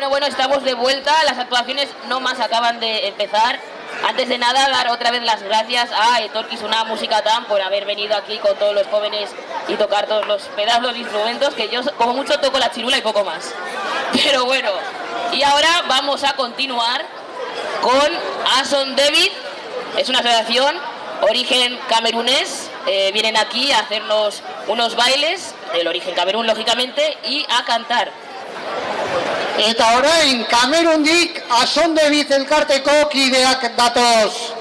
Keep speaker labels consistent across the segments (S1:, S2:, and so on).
S1: Bueno, estamos de vuelta. Las actuaciones no más acaban de empezar. Antes de nada, dar otra vez las gracias a Etorkizuna Musikatam por haber venido aquí con todos los jóvenes y tocar todos los pedazos de instrumentos, que yo como mucho toco la chirula y poco más. Pero bueno, y ahora vamos a continuar con Ason David. Es una asociación, origen camerunés. Vienen aquí a hacernos unos bailes, del origen Camerún lógicamente, y a cantar.
S2: Eta orain, Kamerundik Ason David elkarteko kideak datoz.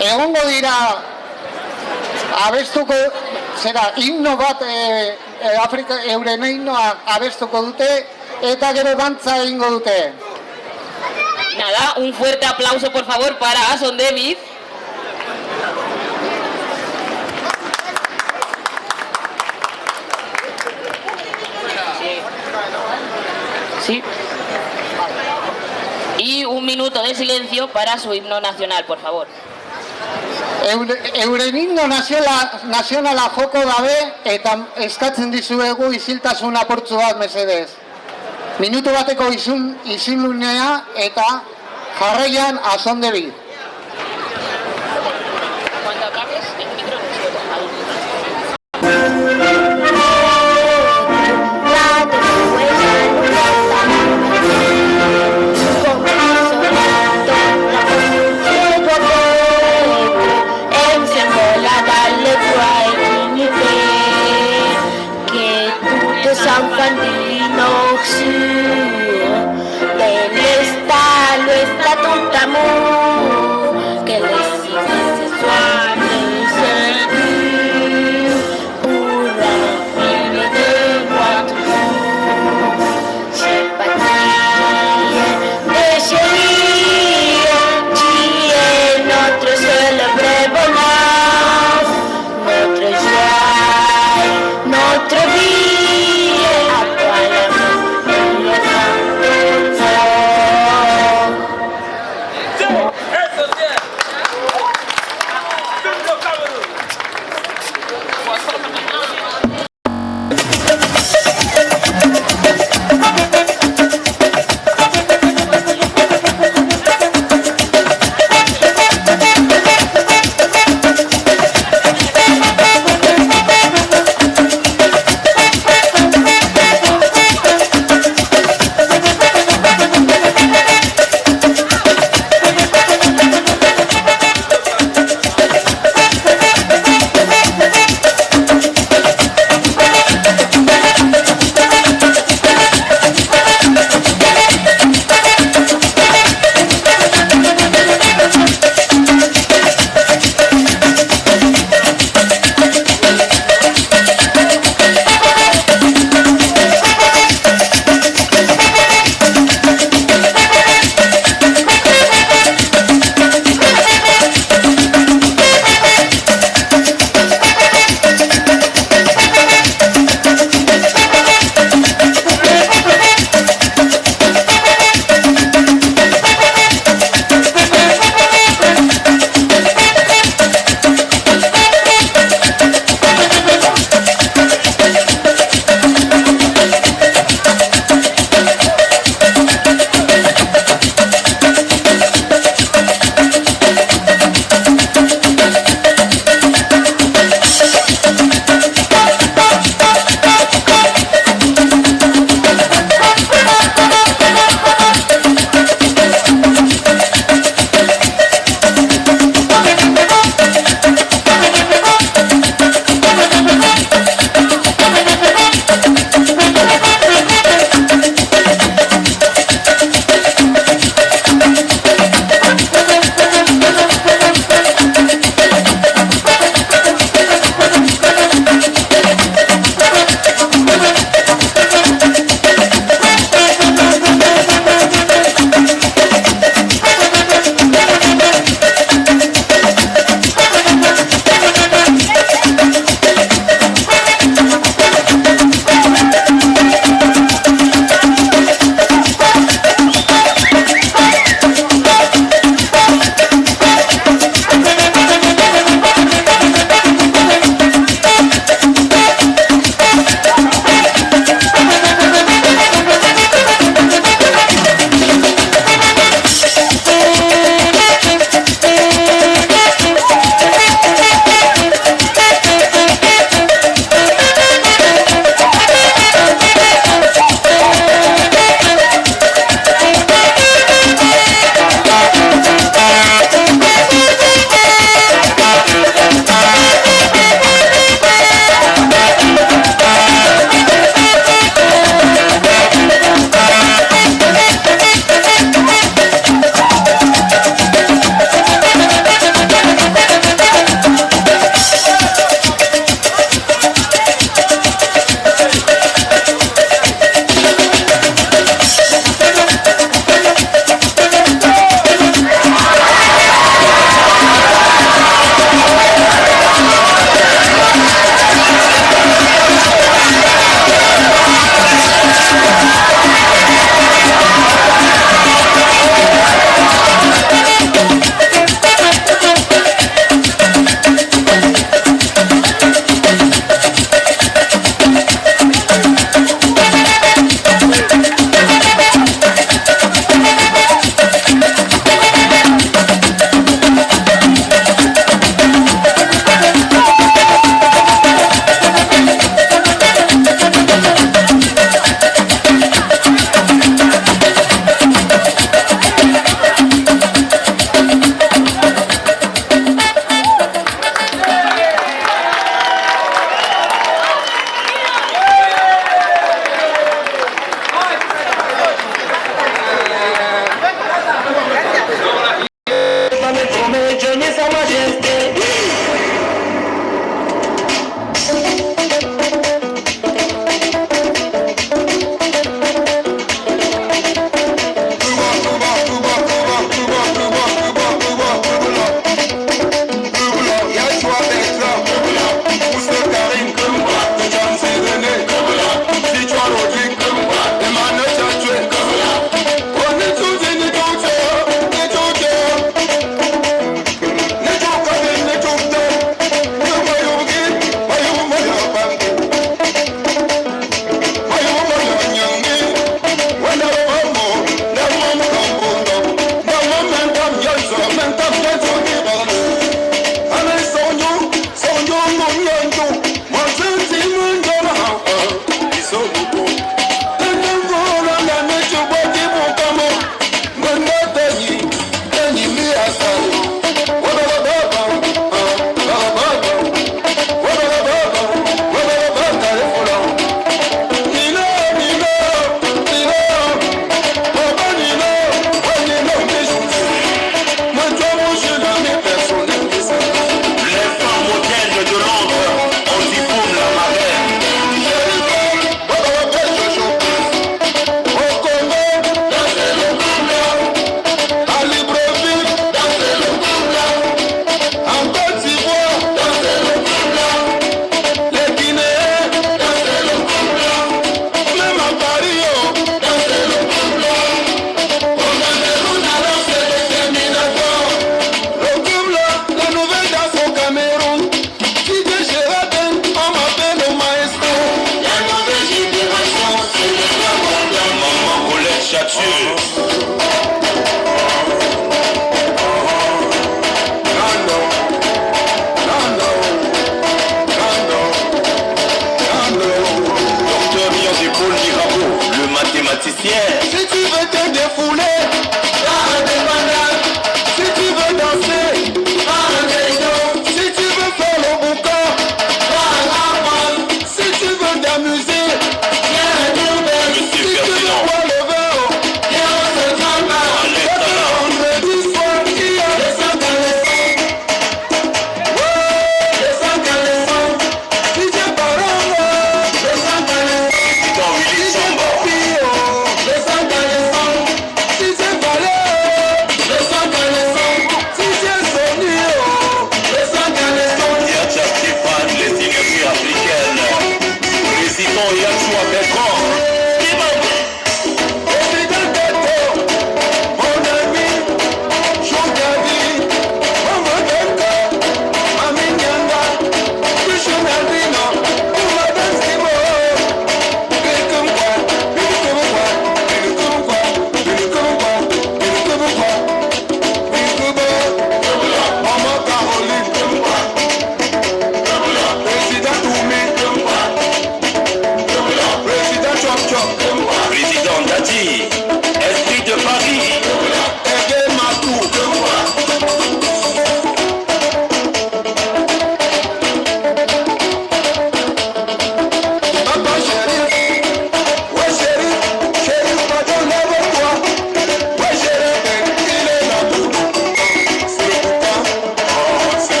S2: Egongo dira abestuko, zera, himno bat, Afrika euren himnoa abestuko dute, eta gero dantza egingo dute.
S1: Nada, un fuerte aplauso por favor para Ason David. Sí. Y un minuto de silencio para su himno nacional, por favor.
S2: Euren himno nazionala joko dabe, eta eskatzen dizuegu isiltasun apurtzu bat mesedez. Minutu bateko isilunea eta jarraian Ason David.
S1: Cuando acabes, el micrófono.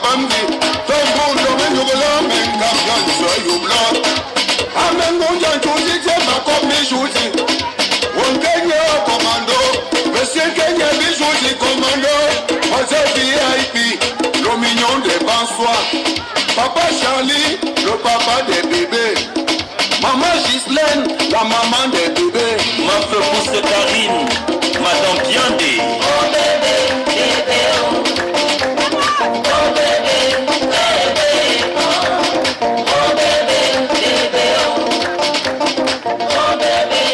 S3: bandi. Todo el mundo me nubla, me cambian, soy un blog. Amen munjan chuzi, jema komi chuzi. Un Kenya commando, Monsieur Kenya bijouzi commando. Moi VIP, le mignon des Bansois. Papa Charlie, le papa des bébés. Maman Ghislaine, la maman des bébés.
S4: Ma feu pousse Karine, Madame Biandé.
S1: Oh bébé, bébé, oh. Oh bébé, bébé, oh. Oh bébé, bébé, oh. Oh bébé,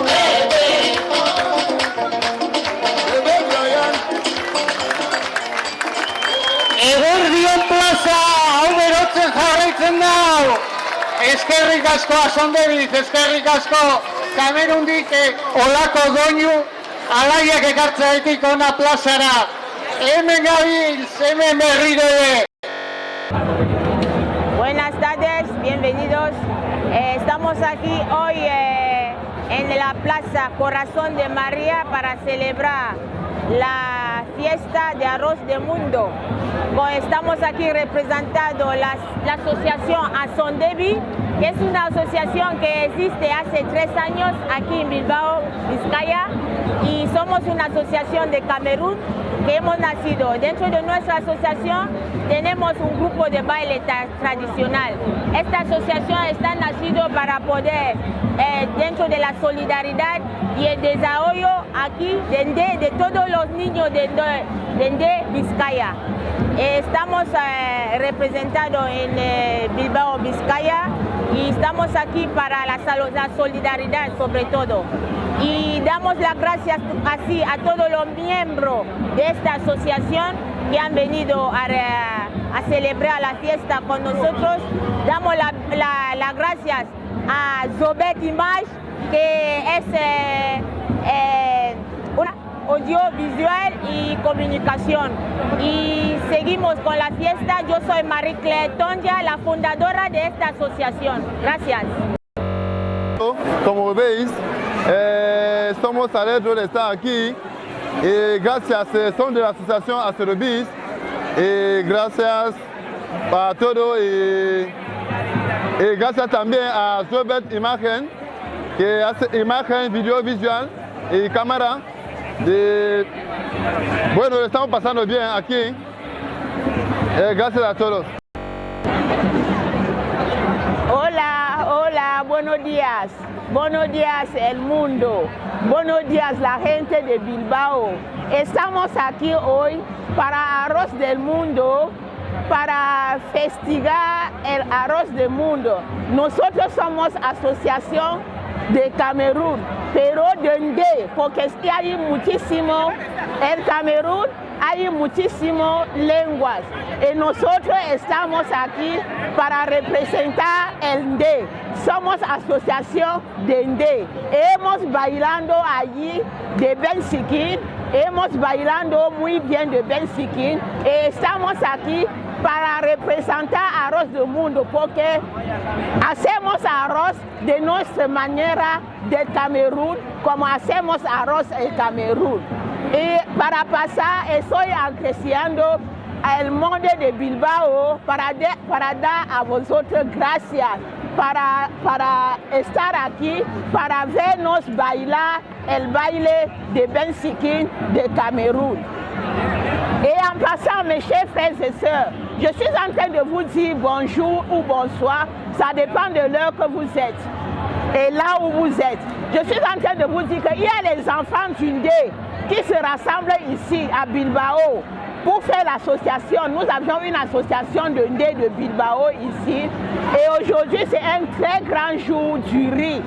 S1: bébé,
S3: Bébé Brian.
S2: Eguerdion plaza, hau berotzen jarraitzen dau. Eskerrik asko Asondebiz, eskerrik asko Kamerundik olako doinu alaiak ekartzaitik ona plazara. Hemen gabiltz, hemen berriro ere.
S5: Buenas tardes, bienvenidos. Estamos aquí hoy en la Plaza Corazón de María para celebrar la fiesta de Arroz del Mundo. Estamos aquí representando la asociación Asondebi, que es una asociación que existe hace 3 años aquí en Bilbao, Vizcaya, y somos una asociación de Camerún que hemos nacido. Dentro de nuestra asociación tenemos un grupo de baile tradicional. Esta asociación está nacida para poder, dentro de la solidaridad y el desarrollo aquí de todos los niños de Vizcaya. Estamos representados en Bilbao, Vizcaya, y estamos aquí para la solidaridad sobre todo. Y damos las gracias así a todos los miembros de esta asociación que han venido a celebrar la fiesta con nosotros. Damos las gracias a Zobet Image, que es una audiovisual y comunicación. Y seguimos con la fiesta. Yo soy Marie-Claire Tonja, la fundadora de esta asociación. Gracias.
S6: Como veis, estamos alegres de estar aquí y gracias son de la asociación Asondebi y gracias a todos y gracias también a Zobet Imagen, que hace imagen, video visual y cámara. Bueno, lo estamos pasando bien aquí. Gracias a todos.
S5: Hola, hola, buenos días. Buenos días el mundo. Buenos días la gente de Bilbao. Estamos aquí hoy para Arroz del Mundo, para festejar el Arroz del Mundo. Nosotros somos asociación de Camerún, pero de porque hay muchísimo, en Camerún hay muchísimas lenguas y nosotros estamos aquí para representar el Ndé. Somos asociación de Ndé. Hemos bailando allí de Bensiquín, hemos bailando muy bien de Bensiquín y estamos aquí para representar Arroz del Mundo, porque hacemos arroz de nuestra manera de Camerún, como hacemos arroz en Camerún. Y para pasar, estoy apreciando al mundo de Bilbao para dar a vosotros gracias, para estar aquí, para vernos bailar el baile de Bensiquín de Camerún. Et en passant, mes chers frères et sœurs, je suis en train de vous dire bonjour ou bonsoir, ça dépend de l'heure que vous êtes et là où vous êtes. Je suis en train de vous dire qu'il y a les enfants du Ndé qui se rassemblent ici à Bilbao pour faire l'association. Nous avions une association de Ndé de Bilbao ici et aujourd'hui c'est un très grand jour du riz.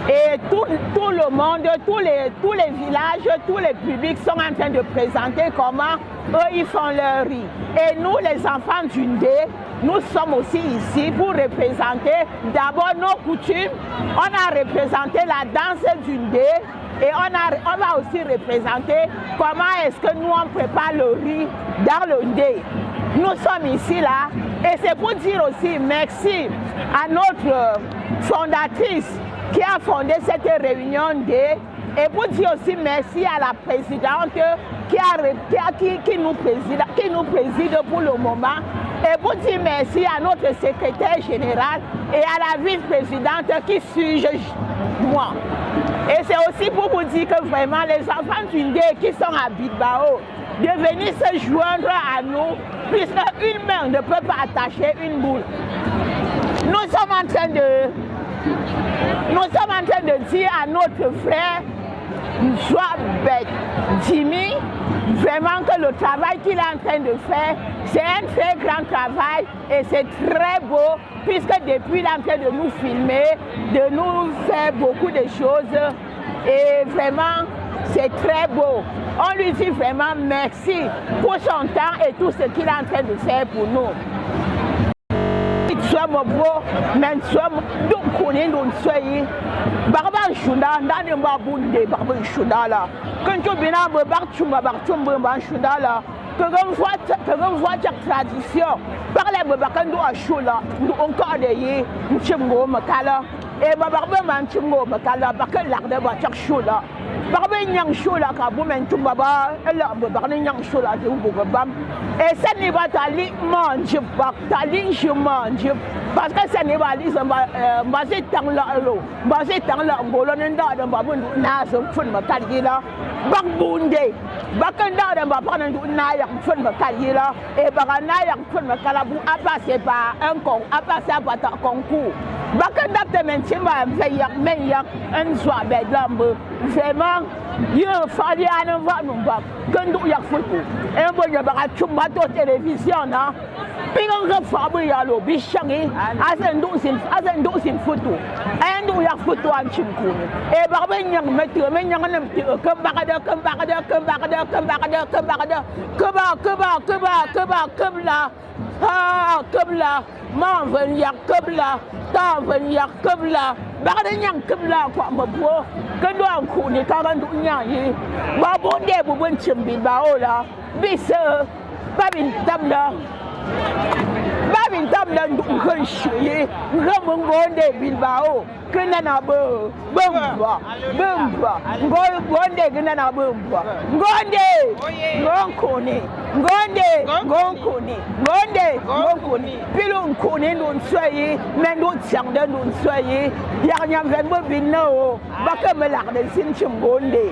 S5: Et tout le monde, tous les villages, tous les publics sont en train de présenter comment eux ils font leur riz. Et nous les enfants du Ndé, nous sommes aussi ici pour représenter d'abord nos coutumes. On a représenté la danse du Ndé et on va aussi représenter comment est-ce que nous on prépare le riz dans le Ndé. Nous sommes ici là et c'est pour dire aussi merci à notre fondatrice qui a fondé cette réunion Ndé et pour dire aussi merci à la présidente qui nous préside pour le moment Et pour dire merci à notre secrétaire général et à la vice-présidente qui suit moi. Et c'est aussi pour vous dire que vraiment les enfants d'Undé qui sont à Bilbao, de venir se joindre à nous, puisque une main ne peut pas attacher une boule. Nous sommes en train de dire à notre frère Joabet Jimmy, vraiment que le travail qu'il est en train de faire, c'est un très grand travail et c'est très beau, puisque depuis il est en train de nous filmer, de nous faire beaucoup de choses et vraiment c'est très beau. On lui dit vraiment merci pour son temps et tout ce qu'il est en train de faire pour nous. Somo bro men somo duk kuni ndun soyi barban shunda ndani mbabunde barban shunda la kancho bina bo barchumba ban shunda la que voit chaque tradition par les babakando a shula ndu encore de yi mchimgo makala e babarbe man chimgo makala bakal larde ba chaque shula barbe nyang shula ka bu men tumba ba ela barne nyang shula de bu bam et ça n'est pas tali mange pas tali je mange parce que ça n'est pas li samba basé tang la lo basé tang la ngolo nda da ba mun na so fun makali la bak bunde bakanda da ba pa ndu na ya fun makali la et bagana ya fun makala bu passer par un con à passer par un concours bakanda te mentima veyak meyak un soir bedlambe vraiment il fallait aller voir nous bak quand il y a photo et bon ya ba chumba to télévision na pinga fabu ya lo bishangi azendo sin photo endo ya photo an chimku e barbe nyang metre men nyang nem kambakada kebla ha kebla man ven ya kebla ta ven ya kebla bagada nyang kebla kwa mabo kendo an ku ni ka gandu nyang yi ba bonde bu bon chimbi ba ola bise babin tabla babin tabla ndu kan shiye ngamun bonde Bilbao kena na bomba ngonde kena na bomba ngonkoni pilon koni nun soyi men nun sangde nun soyi ya nyam venbo binno baka melarde sin chimgonde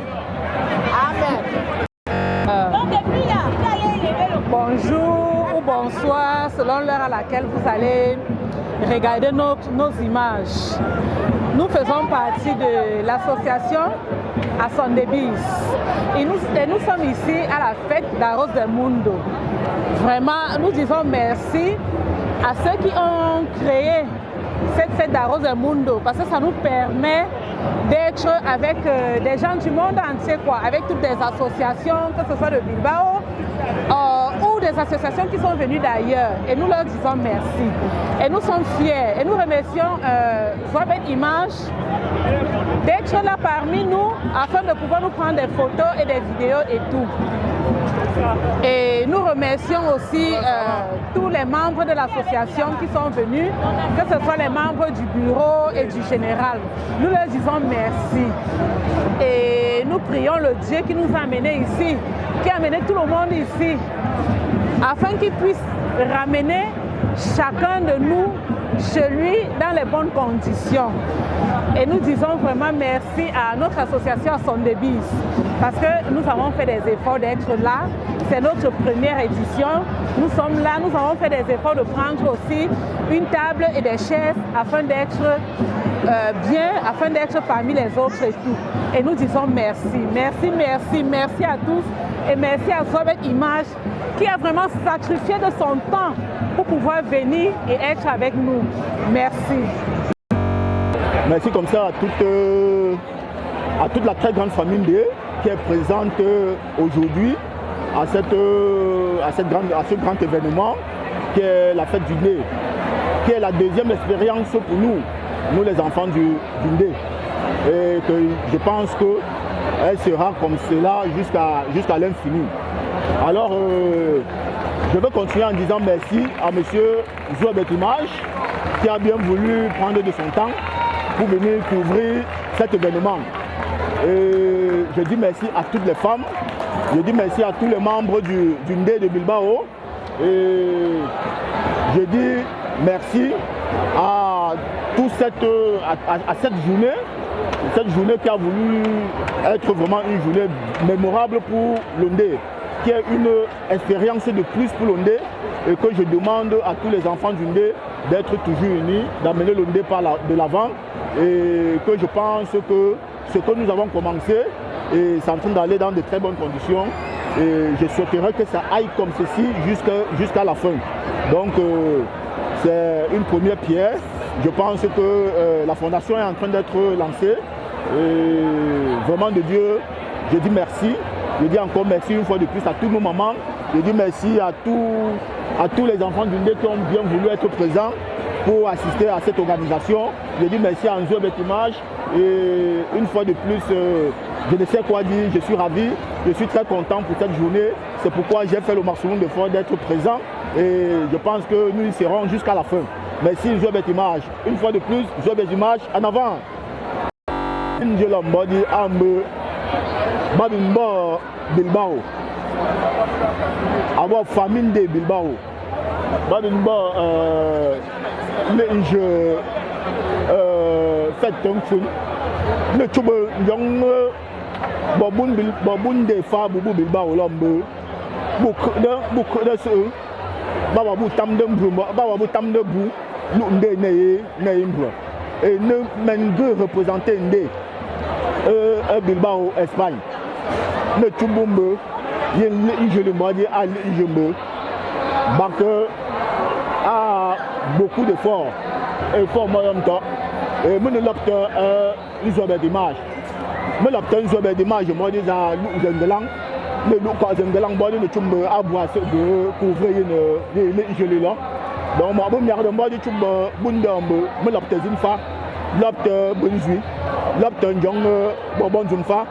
S5: amen.
S7: Bonjour ou bonsoir selon l'heure à laquelle vous allez regarder nos images. Nous faisons partie de l'association Asondebis et nous sommes ici à la fête d'Arroz del Mundo. Vraiment, nous disons merci à ceux qui ont créé cette fête d'Arroz del Mundo parce que ça nous permet d'être avec des gens du monde entier, avec toutes les associations, que ce soit de Bilbao ou des associations qui sont venues d'ailleurs. Et nous leur disons merci. Et nous sommes fiers. Et nous remercions Joabet Image d'être là parmi nous afin de pouvoir nous prendre des photos et des vidéos et tout. Et nous remercions aussi tous les membres de l'association qui sont venus, que ce soit les membres du bureau et du général. Nous leur disons merci. Et nous prions le Dieu qui nous a amenés ici, qui a amené tout le monde ici, afin qu'il puisse ramener chacun de nous chez lui dans les bonnes conditions. Et nous disons vraiment merci à notre association Asondebis parce que nous avons fait des efforts d'être là. C'est notre première édition. Nous sommes là, nous avons fait des efforts de prendre aussi une table et des chaises afin d'être bien, afin d'être parmi les autres et tout. Et nous disons merci, merci, merci, merci à tous et merci à Joabet Image qui a vraiment sacrifié de son temps pour pouvoir venir et être avec nous. Merci.
S8: Merci comme ça à toute la très grande famille qui est présente aujourd'hui à ce grand événement qui est la fête du Ndé, qui est la deuxième expérience pour nous les enfants du Ndé. Et que je pense qu'elle sera comme cela jusqu'à l'infini. Alors, je veux continuer en disant merci à M. Joabet Image qui a bien voulu prendre de son temps pour venir couvrir cet événement. Et je dis merci à toutes les femmes, je dis merci à tous les membres du Ndé de Bilbao Et je dis merci à cette journée qui a voulu être vraiment une journée mémorable pour l'Ondé, qui est une expérience de plus pour l'Ondé, et que je demande à tous les enfants d'Ondé d'être toujours unis, d'amener l'Ondé de l'avant, et que je pense que ce que nous avons commencé, et c'est en train d'aller dans de très bonnes conditions, et je souhaiterais que ça aille comme ceci jusqu'à la fin. Donc c'est une première pierre. Je pense que la fondation est en train d'être lancée. Et vraiment de Dieu, je dis merci. Je dis encore merci une fois de plus à tous nos mamans. Je dis merci à tous les enfants du Ndé qui ont bien voulu être présents pour assister à cette organisation. Je dis merci à Anzo Betimage. Et une fois de plus, je ne sais quoi dire, je suis ravi, je suis très content pour cette journée. C'est pourquoi j'ai fait le maximum d'efforts d'être présent. Et je pense que nous y serons jusqu'à la fin. Merci Anzo Betimage. Une fois de plus, Anzo Betimage, en avant. Je l'embody Ambe Babimbo Bilbao. Avoir famille de Bilbao. Babimbo je fait un fou. Le tube young Bobun de Fa Boubou Bilbao l'ombe. Beaucoup de ce Bababou Tam de Bruma, Bababou Tam de Bou, l'Undé Naïmbre. Et ne m'engue représenter Ndé. Bilbao, Espagne. Le Tchoubombe, je le m'a dit à l'Ijembe. Bakke a beaucoup d'efforts. Efforts moi en temps. Et moi, l'opteur, ils ont des images. Mais l'opteur, ils ont des images. Moi, je dis à Zengelang. Le Lucas Zengelang, le Tchoumbe a boissé de couvrir les gelées là. Donc, moi, je me dis Tchoumbe, Bundambe, mais l'opteur, une fois. L'opteur, Bunzui. L'opteur, Njong, Bobon Zumfa.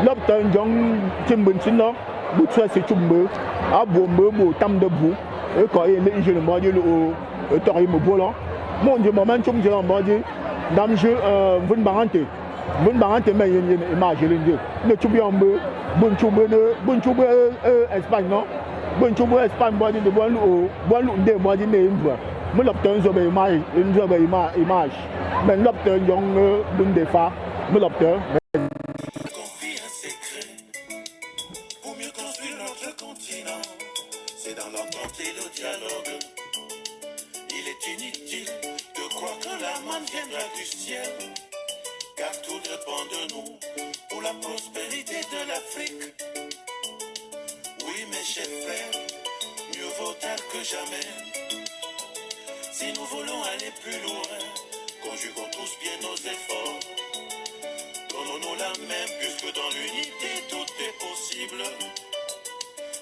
S8: L'opteur, Njong, Timbunsina. Boutre, c'est Tchoumbe. A Bombe, Tam de Bou. Et quand il est gelé, moi, je le Tori me bola. Mon Dieu, moment, Tchoumbe, je l'ai dit. Dans jeu, Vun Barante, mais il y a une image, le Tchoubambe, Bunchoube, Espagne, non? Bunchoube, Espagne, moi, de moi, de Néimbre. Mais l'obtention une image. Mais l'obtention d'une défa, mais l'obtention.
S3: Confie un secret pour mieux construire notre continent. C'est dans l'entente et le dialogue. Il est inutile de croire que la manne viendra du ciel, car tout dépend de nous pour la prospérité de l'Afrique. Oui, mes chers frères, mieux vaut tard que jamais. Si nous voulons aller plus loin, conjuguons tous bien nos efforts. Donnons-nous la main, puisque dans l'unité tout est possible.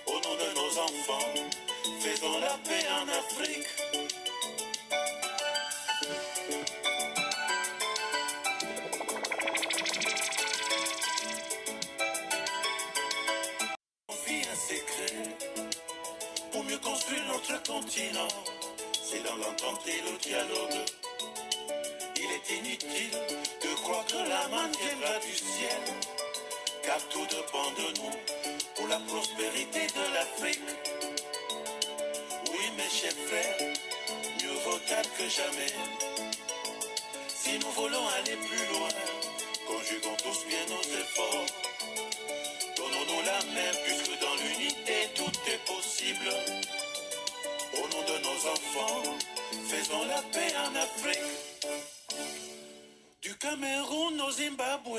S3: Au nom de nos enfants, faisons la paix en Afrique. Pour mieux construire notre continent, c'est dans l'entente et le dialogue. Il est inutile de croire que la manne viendra du ciel, car tout dépend de nous pour la prospérité de l'Afrique. Oui, mes chers frères, mieux vaut tard que jamais. Si nous voulons aller plus loin, conjuguons tous bien nos efforts. Donnons-nous la main, puisque dans l'unité tout est possible. Au nom de nos enfants, faisons la paix en Afrique. Du Cameroun au Zimbabwe,